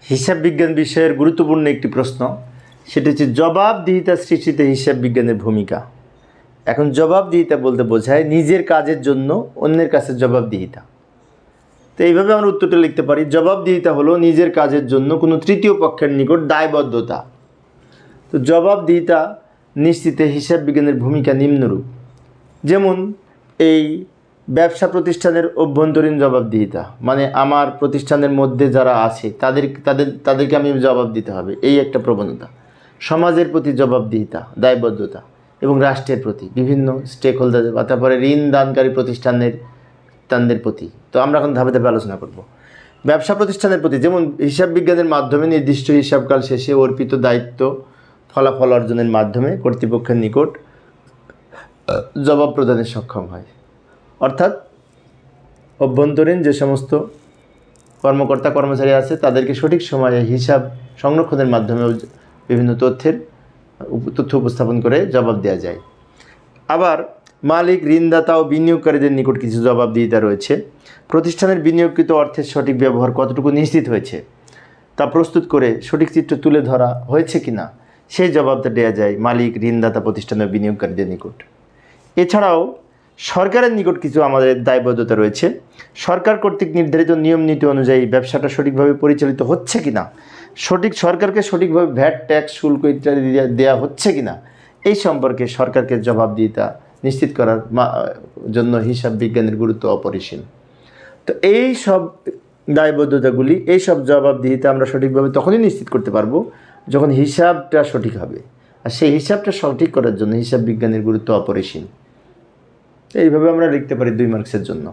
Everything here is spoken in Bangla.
হিসাব বিজ্ঞান বিষয়ের গুরুত্বপূর্ণ একটি প্রশ্ন, সেটি হচ্ছে জবাবদিহিতা সৃষ্টিতে হিসাব বিজ্ঞানের ভূমিকা। এখন জবাবদিহিতা বলতে বোঝায় নিজের কাজের জন্য অন্যের কাছে জবাবদিহিতা। তো এইভাবে আমরা উত্তরটা লিখতে পারি, জবাবদিহিতা হলো নিজের কাজের জন্য কোনো তৃতীয় পক্ষের নিকট দায়বদ্ধতা। তো জবাবদিহিতা নিশ্চিতে হিসাব বিজ্ঞানের ভূমিকা নিম্নরূপ। যেমন এই ব্যবসা প্রতিষ্ঠানের অভ্যন্তরীণ জবাবদিহিতা, মানে আমার প্রতিষ্ঠানের মধ্যে যারা আছে তাদেরকে আমি জবাব দিতে হবে, এই একটা প্রবণতা। সমাজের প্রতি জবাবদিহিতা, দায়বদ্ধতা, এবং রাষ্ট্রের প্রতি বিভিন্ন স্টেক হোল্ডার, তারপরে ঋণ দানকারী প্রতিষ্ঠানের প্রতি। তো আমরা এখন ধাপে ধাপে আলোচনা করব। ব্যবসা প্রতিষ্ঠানের প্রতি, যেমন হিসাব বিজ্ঞানের মাধ্যমে নির্দিষ্ট হিসাবকাল শেষে অর্পিত দায়িত্ব ফলাফল অর্জনের মাধ্যমে কর্তৃপক্ষের নিকট জবাব প্রদানে সক্ষম হয়। অর্থাৎ অভ্যন্তরীণ যে সমস্ত কর্মকর্তা কর্মচারী আছে তাদেরকে সঠিক সময়ে হিসাব সংরক্ষণের মাধ্যমে বিভিন্ন তথ্য উপস্থাপন করে জবাব দেওয়া যায়। আবার মালিক, ঋণদাতা ও বিনিয়োগকারীদের নিকট কিছু জবাবদিহিতা রয়েছে। প্রতিষ্ঠানের বিনিয়োগকৃত অর্থের সঠিক ব্যবহার কতটুকু নিশ্চিত হয়েছে তা প্রস্তুত করে সঠিক চিত্র তুলে ধরা হয়েছে কিনা সেই জবাবটা দেওয়া যায় মালিক, ঋণদাতা, প্রতিষ্ঠানের বিনিয়োগকারীদের নিকট। এছাড়াও সরকারের নিকট কিছু আমাদের দায়বদ্ধতা রয়েছে। সরকার কর্তৃক নির্ধারিত নিয়ম নীতি অনুযায়ী ব্যবসাটা সঠিকভাবে পরিচালিত হচ্ছে কিনা, সরকারকে সঠিকভাবে ভ্যাট, ট্যাক্স, শুল্ক ইত্যাদি দেওয়া হচ্ছে কিনা, এই সম্পর্কে সরকারকে জবাবদিহিতা নিশ্চিত করার জন্য হিসাব বিজ্ঞানের গুরুত্ব অপরিসীম। তো এই সব দায়বদ্ধতাগুলি, এই সব জবাবদিহিতা আমরা সঠিকভাবে তখনই নিশ্চিত করতে পারবো যখন হিসাবটা সঠিক হবে, আর সেই হিসাবটা সঠিক করার জন্য হিসাব বিজ্ঞানের গুরুত্ব অপরিসীম। এইভাবে আমরা লিখতে পারি 2 মার্কসের জন্য।